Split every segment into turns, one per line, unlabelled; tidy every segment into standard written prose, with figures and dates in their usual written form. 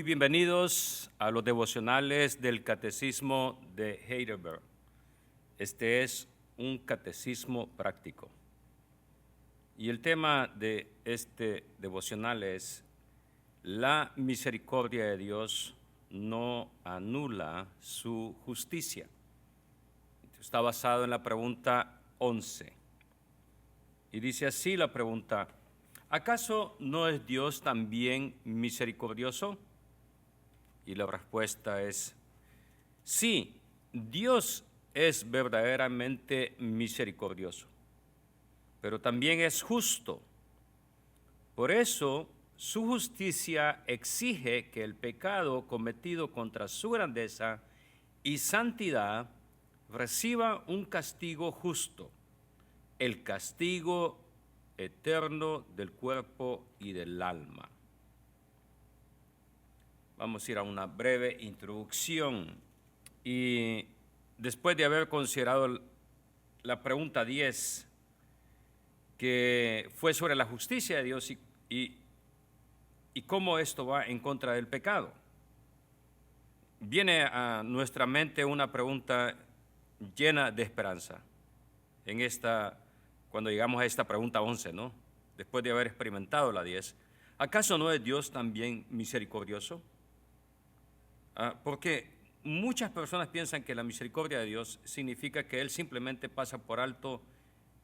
Muy bienvenidos a los devocionales del Catecismo de Heidelberg. Este es un catecismo práctico. Y el tema de este devocional es: la misericordia de Dios no anula su justicia. Está basado en la pregunta 11. Y dice así la pregunta: ¿acaso no es Dios también misericordioso? Y la respuesta es sí, Dios es verdaderamente misericordioso, pero también es justo. Por eso, su justicia exige que el pecado cometido contra su grandeza y santidad reciba un castigo justo, el castigo eterno del cuerpo y del alma. Vamos a ir a una breve introducción y después de haber considerado la pregunta 10, que fue sobre la justicia de Dios y cómo esto va en contra del pecado, viene a nuestra mente una pregunta llena de esperanza. Cuando llegamos a esta pregunta 11, ¿no? Después de haber experimentado la 10, ¿acaso no es Dios también misericordioso? Porque muchas personas piensan que la misericordia de Dios significa que Él simplemente pasa por alto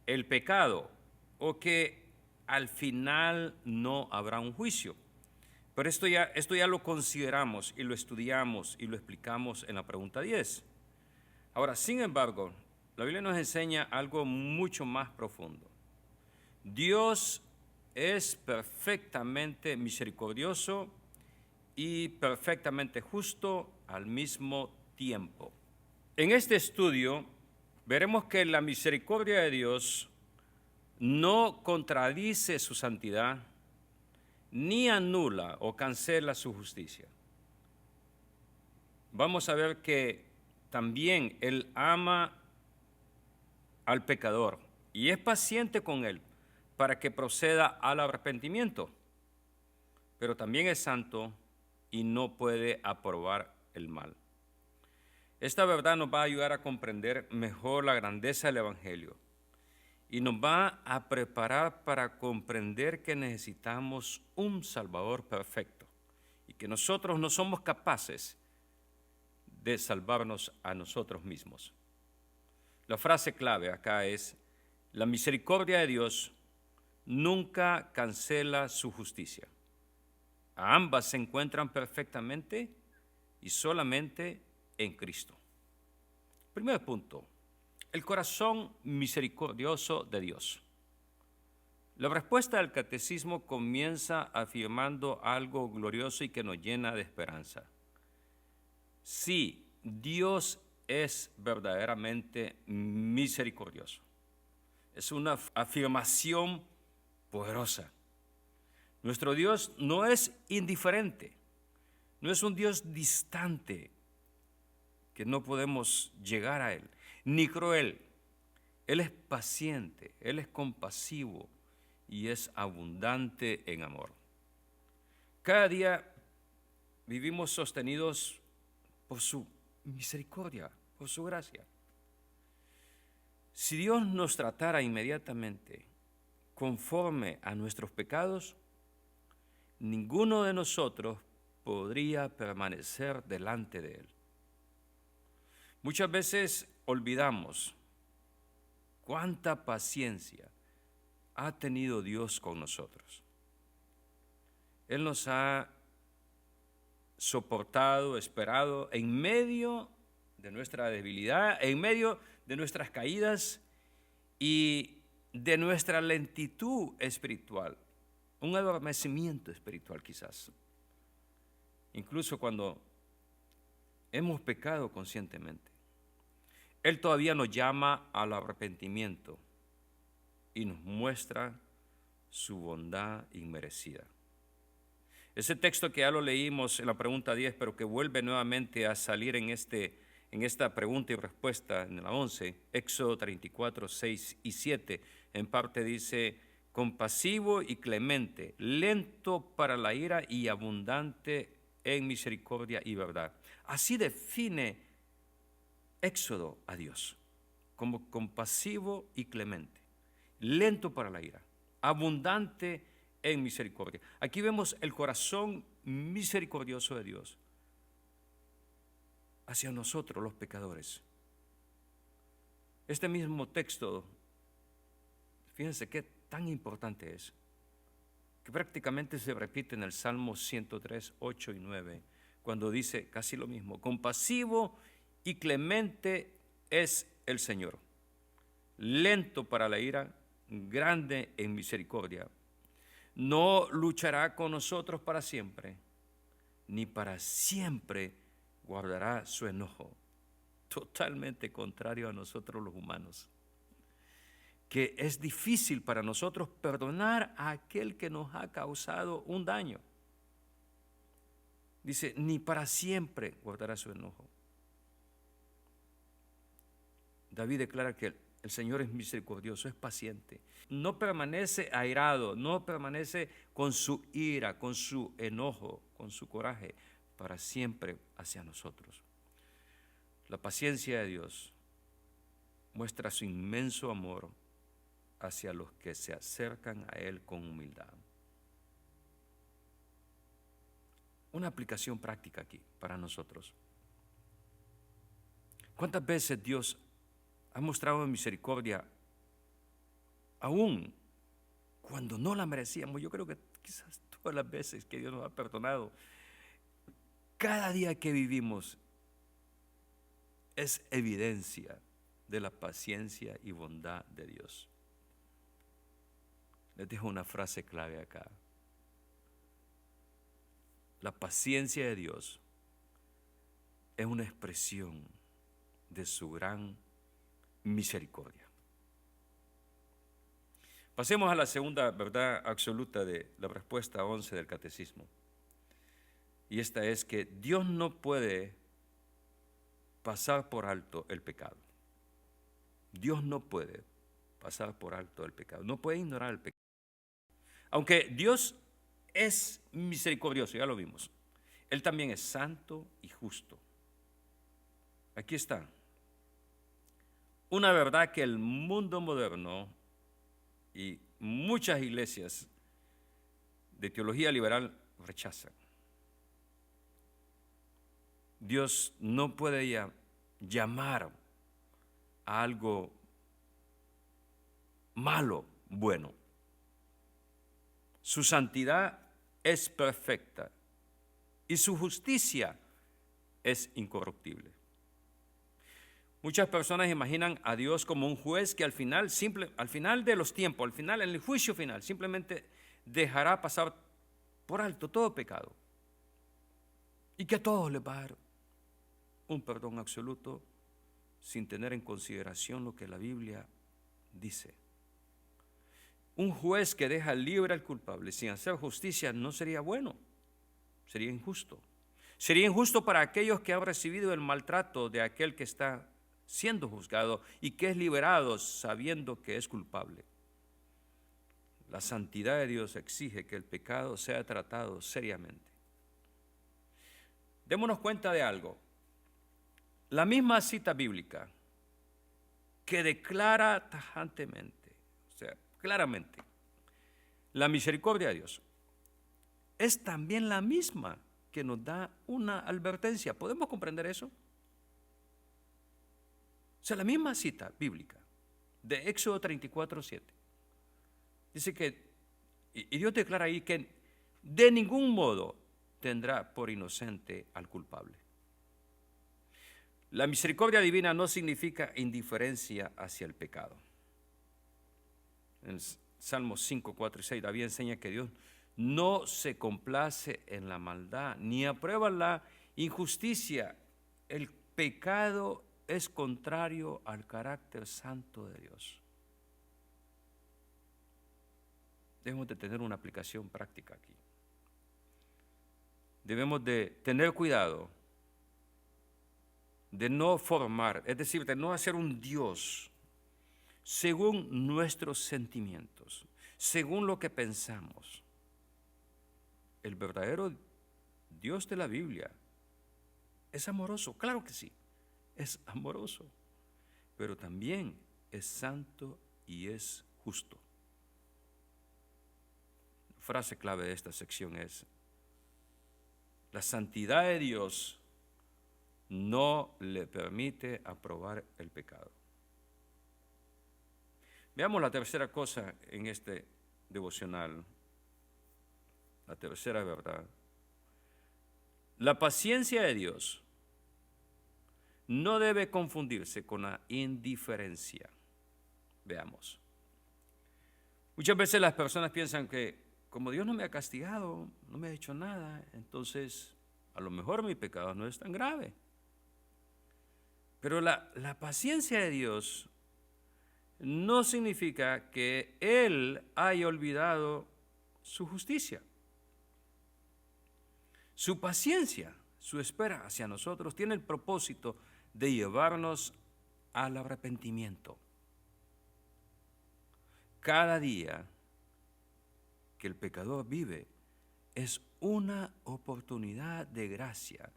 el pecado o que al final no habrá un juicio. Pero esto ya lo consideramos y lo estudiamos y lo explicamos en la pregunta 10. Ahora, sin embargo, la Biblia nos enseña algo mucho más profundo. Dios es perfectamente misericordioso y perfectamente justo al mismo tiempo. En este estudio veremos que la misericordia de Dios no contradice su santidad, ni anula o cancela su justicia. Vamos a ver que también Él ama al pecador y es paciente con él para que proceda al arrepentimiento, pero también es santo y no puede aprobar el mal. Esta verdad nos va a ayudar a comprender mejor la grandeza del Evangelio y nos va a preparar para comprender que necesitamos un Salvador perfecto y que nosotros no somos capaces de salvarnos a nosotros mismos. La frase clave acá es: la misericordia de Dios nunca cancela su justicia. Ambas se encuentran perfectamente y solamente en Cristo. Primer punto: el corazón misericordioso de Dios. La respuesta del catecismo comienza afirmando algo glorioso y que nos llena de esperanza. Sí, Dios es verdaderamente misericordioso. Es una afirmación poderosa. Nuestro Dios no es indiferente, no es un Dios distante que no podemos llegar a Él, ni cruel. Él es paciente, Él es compasivo y es abundante en amor. Cada día vivimos sostenidos por su misericordia, por su gracia. Si Dios nos tratara inmediatamente conforme a nuestros pecados, ninguno de nosotros podría permanecer delante de Él. Muchas veces olvidamos cuánta paciencia ha tenido Dios con nosotros. Él nos ha soportado, esperado en medio de nuestra debilidad, en medio de nuestras caídas y de nuestra lentitud espiritual, un adormecimiento espiritual quizás. Incluso cuando hemos pecado conscientemente, Él todavía nos llama al arrepentimiento y nos muestra su bondad inmerecida. Ese texto que ya lo leímos en la pregunta 10, pero que vuelve nuevamente a salir en esta pregunta y respuesta en la 11, Éxodo 34, 6 y 7, en parte dice: compasivo y clemente, lento para la ira y abundante en misericordia y verdad. Así define Éxodo a Dios, como compasivo y clemente, lento para la ira, abundante en misericordia. Aquí vemos el corazón misericordioso de Dios hacia nosotros los pecadores. Este mismo texto, fíjense qué tan importante es, que prácticamente se repite en el Salmo 103, 8 y 9, cuando dice casi lo mismo: compasivo y clemente es el Señor, lento para la ira, grande en misericordia. No luchará con nosotros para siempre, ni para siempre guardará su enojo. Totalmente contrario a nosotros los humanos, que es difícil para nosotros perdonar a aquel que nos ha causado un daño. Dice, ni para siempre guardará su enojo. David declara que el Señor es misericordioso, es paciente. No permanece airado, no permanece con su ira, con su enojo, con su coraje, para siempre hacia nosotros. La paciencia de Dios muestra su inmenso amor hacia los que se acercan a Él con humildad. Una aplicación práctica aquí para nosotros. ¿Cuántas veces Dios ha mostrado misericordia aún cuando no la merecíamos? Yo creo que quizás todas las veces que Dios nos ha perdonado, cada día que vivimos es evidencia de la paciencia y bondad de Dios. Les dejo una frase clave acá. La paciencia de Dios es una expresión de su gran misericordia. Pasemos a la segunda verdad absoluta de la respuesta 11 del Catecismo. Y esta es que Dios no puede pasar por alto el pecado. Dios no puede pasar por alto el pecado. No puede ignorar el pecado. Aunque Dios es misericordioso, ya lo vimos, Él también es santo y justo. Aquí está una verdad que el mundo moderno y muchas iglesias de teología liberal rechazan. Dios no puede llamar a algo malo bueno. Su santidad es perfecta y su justicia es incorruptible. Muchas personas imaginan a Dios como un juez que al final de los tiempos, en el juicio final, simplemente dejará pasar por alto todo pecado y que a todos les va a dar un perdón absoluto sin tener en consideración lo que la Biblia dice. Un juez que deja libre al culpable sin hacer justicia no sería bueno, sería injusto. Sería injusto para aquellos que han recibido el maltrato de aquel que está siendo juzgado y que es liberado sabiendo que es culpable. La santidad de Dios exige que el pecado sea tratado seriamente. Démonos cuenta de algo. La misma cita bíblica que declara tajantemente, o sea, claramente, la misericordia de Dios, es también la misma que nos da una advertencia. ¿Podemos comprender eso? O sea, la misma cita bíblica de Éxodo 34, 7. Dice que, y Dios declara ahí que de ningún modo tendrá por inocente al culpable. La misericordia divina no significa indiferencia hacia el pecado. En Salmos 5, 4 y 6, David enseña que Dios no se complace en la maldad, ni aprueba la injusticia. El pecado es contrario al carácter santo de Dios. Debemos de tener una aplicación práctica aquí. Debemos de tener cuidado de no formar, es decir, de no hacer un Dios según nuestros sentimientos, según lo que pensamos. El verdadero Dios de la Biblia es amoroso, claro que sí, es amoroso, pero también es santo y es justo. La frase clave de esta sección es: la santidad de Dios no le permite aprobar el pecado. Veamos la tercera cosa en este devocional, la tercera verdad. La paciencia de Dios no debe confundirse con la indiferencia. Veamos. Muchas veces las personas piensan que como Dios no me ha castigado, no me ha hecho nada, entonces a lo mejor mi pecado no es tan grave. Pero la paciencia de Dios no significa que Él haya olvidado su justicia. Su paciencia, su espera hacia nosotros tiene el propósito de llevarnos al arrepentimiento. Cada día que el pecador vive es una oportunidad de gracia.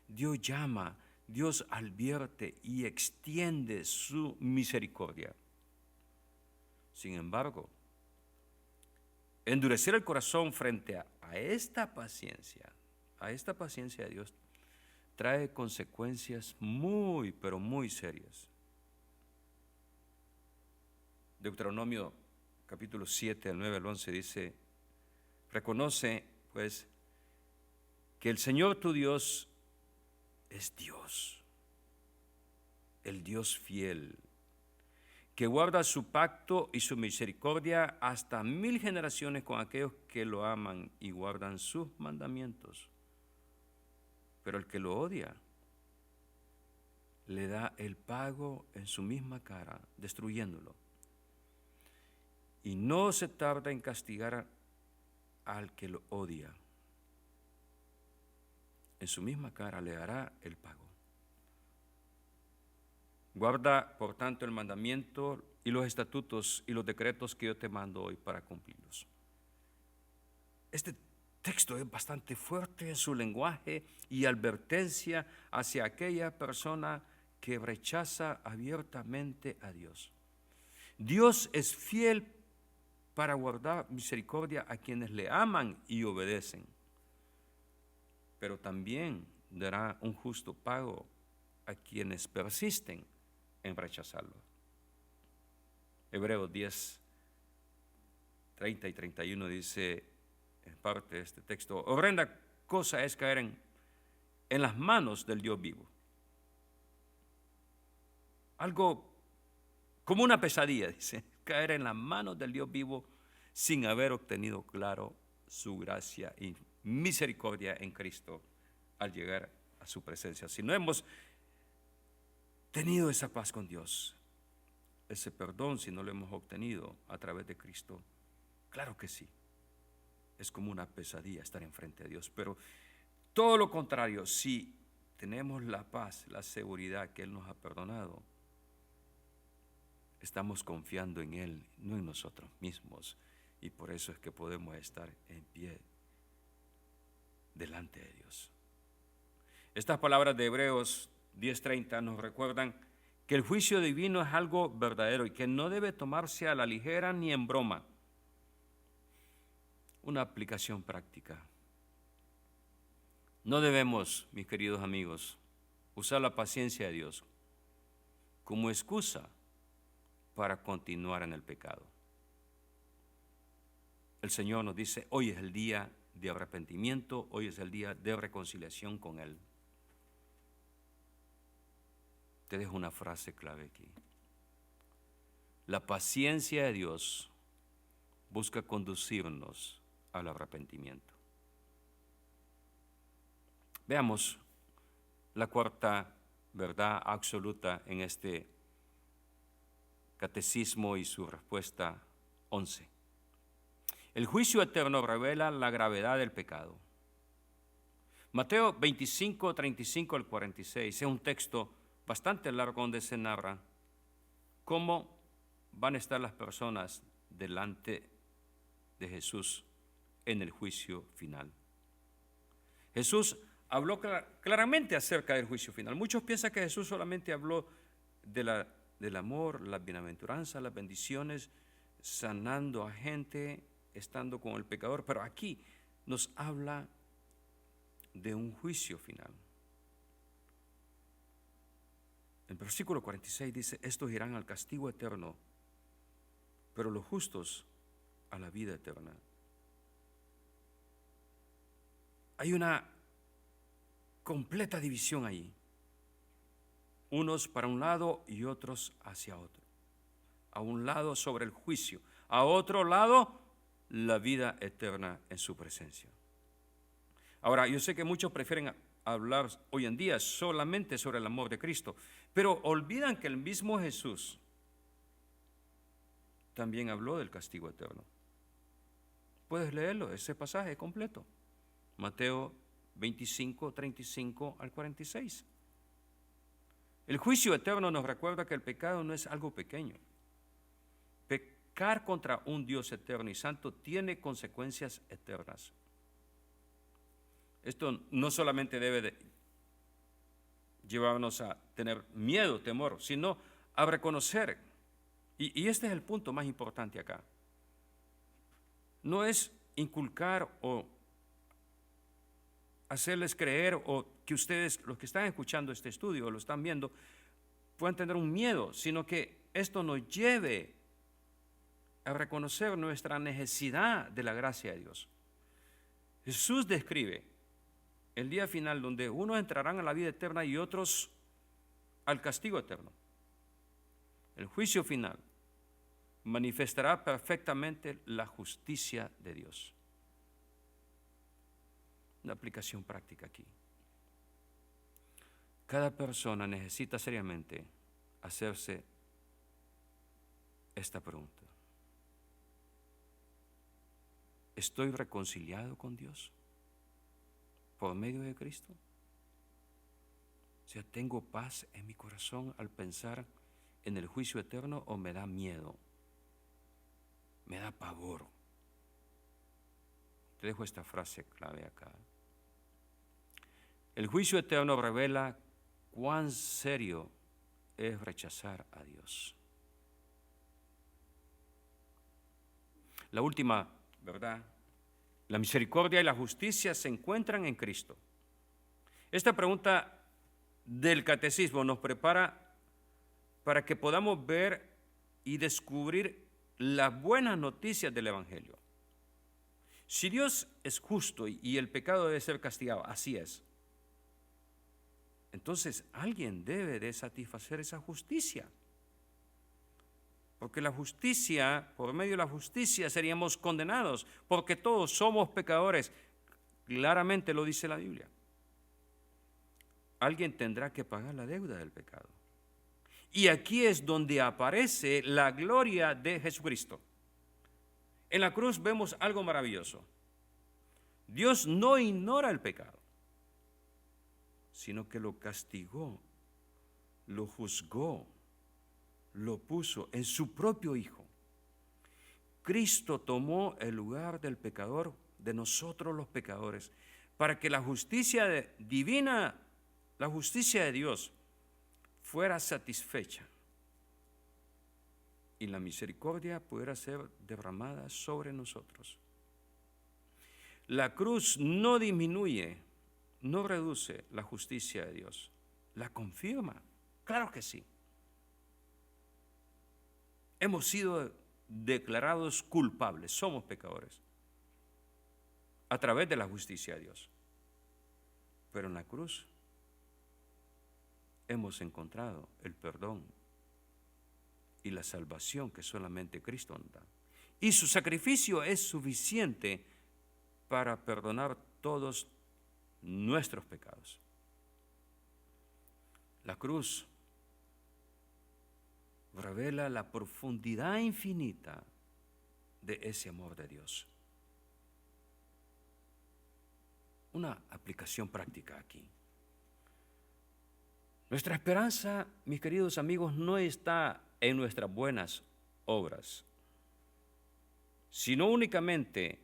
Dios llama, Dios advierte y extiende su misericordia. Sin embargo, endurecer el corazón frente a esta paciencia de Dios, trae consecuencias muy, pero muy serias. Deuteronomio capítulo 7, del 9 al 11 dice: reconoce, pues, que el Señor tu Dios es Dios, el Dios fiel, que guarda su pacto y su misericordia hasta 1000 generaciones con aquellos que lo aman y guardan sus mandamientos. Pero el que lo odia, le da el pago en su misma cara, destruyéndolo. Y no se tarda en castigar al que lo odia. En su misma cara le hará el pago. Guarda, por tanto, el mandamiento y los estatutos y los decretos que yo te mando hoy para cumplirlos. Este texto es bastante fuerte en su lenguaje y advertencia hacia aquella persona que rechaza abiertamente a Dios. Dios es fiel para guardar misericordia a quienes le aman y obedecen, pero también dará un justo pago a quienes persisten en rechazarlo. Hebreos 10, 30 y 31 dice en parte de este texto: horrenda cosa es caer en las manos del Dios vivo. Algo como una pesadilla, dice, caer en las manos del Dios vivo sin haber obtenido claro su gracia y misericordia en Cristo al llegar a su presencia. Si no hemos tenido esa paz con Dios, ese perdón, si no lo hemos obtenido a través de Cristo, claro que sí, es como una pesadilla estar enfrente de Dios. Pero todo lo contrario, si tenemos la paz, la seguridad que Él nos ha perdonado, estamos confiando en Él, no en nosotros mismos, y por eso es que podemos estar en pie delante de Dios. Estas palabras de Hebreos 10:30 nos recuerdan que el juicio divino es algo verdadero y que no debe tomarse a la ligera ni en broma. Una aplicación práctica. No debemos, mis queridos amigos, usar la paciencia de Dios como excusa para continuar en el pecado. El Señor nos dice: hoy es el día de arrepentimiento, hoy es el día de reconciliación con Él. Te dejo una frase clave aquí. La paciencia de Dios busca conducirnos al arrepentimiento. Veamos la cuarta verdad absoluta en este catecismo y su respuesta 11. El juicio eterno revela la gravedad del pecado. Mateo 25, 35 al 46 es un texto bastante largo donde se narra cómo van a estar las personas delante de Jesús en el juicio final. Jesús habló claramente acerca del juicio final. Muchos piensan que Jesús solamente habló del amor, la bienaventuranza, las bendiciones, sanando a gente, estando con el pecador, pero aquí nos habla de un juicio final. El versículo 46 dice: estos irán al castigo eterno, pero los justos a la vida eterna. Hay una completa división ahí. Unos para un lado y otros hacia otro. A un lado sobre el juicio, a otro lado la vida eterna en su presencia. Ahora, yo sé que muchos prefieren hablar hoy en día solamente sobre el amor de Cristo, pero olvidan que el mismo Jesús también habló del castigo eterno. Puedes leerlo, ese pasaje completo. Mateo 25, 35 al 46. El juicio eterno nos recuerda que el pecado no es algo pequeño. Pecar contra un Dios eterno y santo tiene consecuencias eternas. Esto no solamente debe de llevarnos a tener miedo, temor, sino a reconocer, y este es el punto más importante acá, no es inculcar o hacerles creer o que ustedes, los que están escuchando este estudio o lo están viendo, puedan tener un miedo, sino que esto nos lleve a reconocer nuestra necesidad de la gracia de Dios. Jesús describe el día final donde unos entrarán a la vida eterna y otros al castigo eterno. El juicio final manifestará perfectamente la justicia de Dios. Una aplicación práctica aquí. Cada persona necesita seriamente hacerse esta pregunta: ¿estoy reconciliado con Dios por medio de Cristo? O sea, ¿tengo paz en mi corazón al pensar en el juicio eterno o me da miedo? Me da pavor. Te dejo esta frase clave acá. El juicio eterno revela cuán serio es rechazar a Dios. La última, ¿verdad? La misericordia y la justicia se encuentran en Cristo. Esta pregunta del catecismo nos prepara para que podamos ver y descubrir las buenas noticias del Evangelio. Si Dios es justo y el pecado debe ser castigado, así es. Entonces alguien debe de satisfacer esa justicia. Porque la justicia, por medio de la justicia seríamos condenados, porque todos somos pecadores. Claramente lo dice la Biblia. Alguien tendrá que pagar la deuda del pecado. Y aquí es donde aparece la gloria de Jesucristo. En la cruz vemos algo maravilloso. Dios no ignora el pecado, sino que lo castigó, lo juzgó, lo puso en su propio Hijo. Cristo tomó el lugar del pecador, de nosotros los pecadores, para que la justicia divina, la justicia de Dios, fuera satisfecha y la misericordia pudiera ser derramada sobre nosotros. La cruz no disminuye, no reduce la justicia de Dios, la confirma. Claro que sí. Hemos sido declarados culpables, somos pecadores, a través de la justicia de Dios. Pero en la cruz hemos encontrado el perdón y la salvación que solamente Cristo nos da. Y su sacrificio es suficiente para perdonar todos nuestros pecados. La cruz revela la profundidad infinita de ese amor de Dios. Una aplicación práctica aquí. Nuestra esperanza, mis queridos amigos, no está en nuestras buenas obras, sino únicamente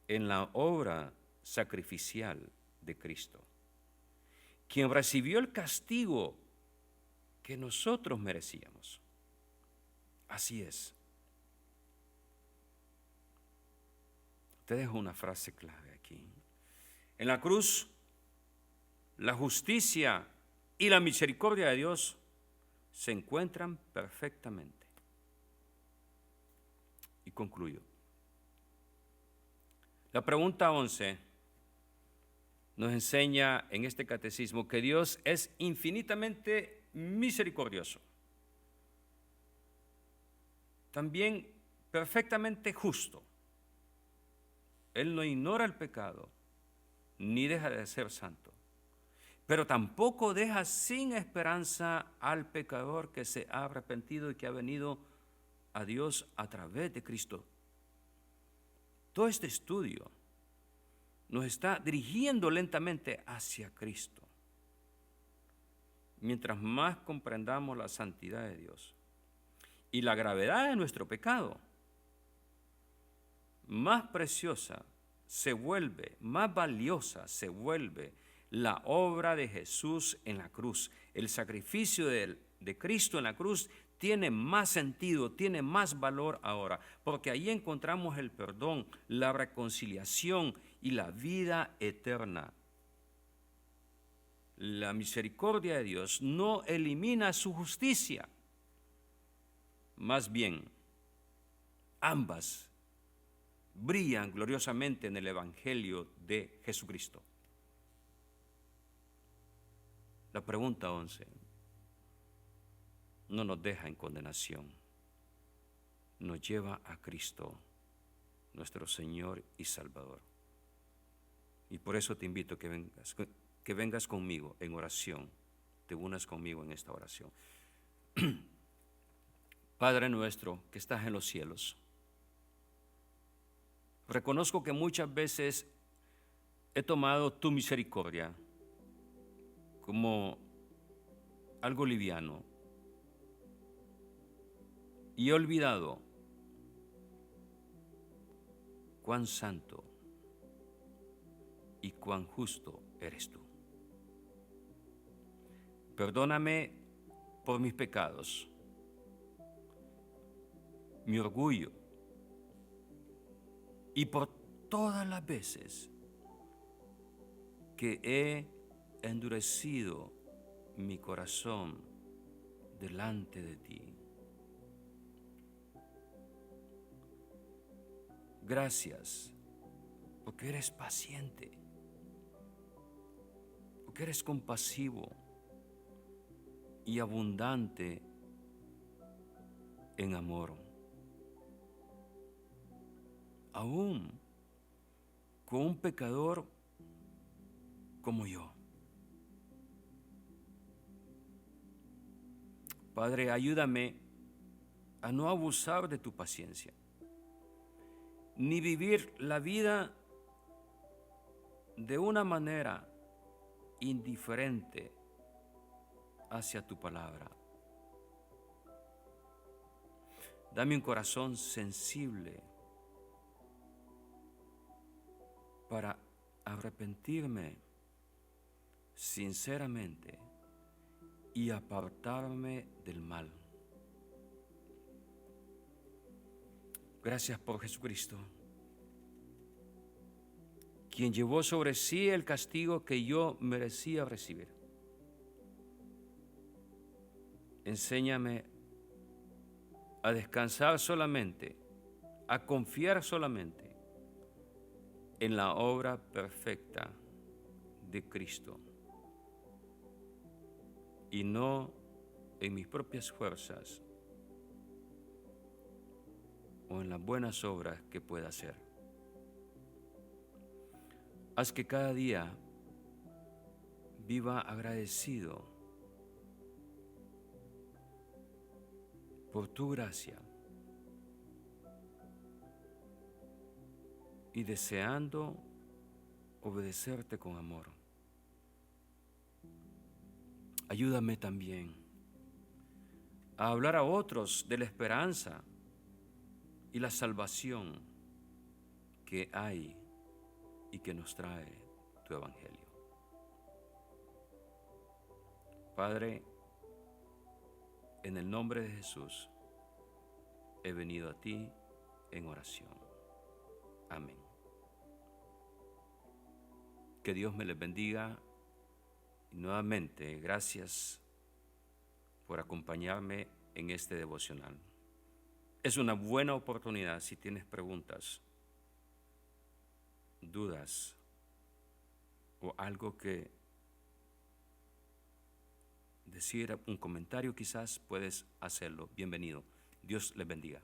en la obra sacrificial de Cristo, quien recibió el castigo que nosotros merecíamos. Así es. Te dejo una frase clave aquí. En la cruz, la justicia y la misericordia de Dios se encuentran perfectamente. Y concluyo. La pregunta 11 nos enseña en este catecismo que Dios es infinitamente misericordioso, también perfectamente justo. Él no ignora el pecado, ni deja de ser santo, pero tampoco deja sin esperanza al pecador que se ha arrepentido y que ha venido a Dios a través de Cristo. Todo este estudio nos está dirigiendo lentamente hacia Cristo. Mientras más comprendamos la santidad de Dios y la gravedad de nuestro pecado, más preciosa se vuelve, más valiosa se vuelve la obra de Jesús en la cruz. El sacrificio de Cristo en la cruz tiene más sentido, tiene más valor ahora, porque ahí encontramos el perdón, la reconciliación y la vida eterna. La misericordia de Dios no elimina su justicia, más bien, ambas brillan gloriosamente en el Evangelio de Jesucristo. La pregunta 11 no nos deja en condenación, nos lleva a Cristo, nuestro Señor y Salvador. Y por eso te invito a que vengas conmigo en oración, te unas conmigo en esta oración. Padre nuestro que estás en los cielos, reconozco que muchas veces he tomado tu misericordia como algo liviano y he olvidado cuán santo y cuán justo eres tú. Perdóname por mis pecados, mi orgullo y por todas las veces que he endurecido mi corazón delante de ti. Gracias, porque eres paciente, porque eres compasivo y abundante en amor. Aún con un pecador como yo. Padre, ayúdame a no abusar de tu paciencia, ni vivir la vida de una manera indiferente hacia tu palabra. Dame un corazón sensible para arrepentirme sinceramente y apartarme del mal. Gracias por Jesucristo, quien llevó sobre sí el castigo que yo merecía recibir. Enséñame a descansar solamente, a confiar solamente en la obra perfecta de Cristo y no en mis propias fuerzas o en las buenas obras que pueda hacer. Haz que cada día viva agradecido por tu gracia y deseando obedecerte con amor. Ayúdame también a hablar a otros de la esperanza y la salvación que hay y que nos trae tu evangelio. Padre, en el nombre de Jesús, he venido a ti en oración. Amén. Que Dios me les bendiga. Y nuevamente, gracias por acompañarme en este devocional. Es una buena oportunidad si tienes preguntas, dudas o algo que decir, un comentario quizás, puedes hacerlo. Bienvenido. Dios les bendiga.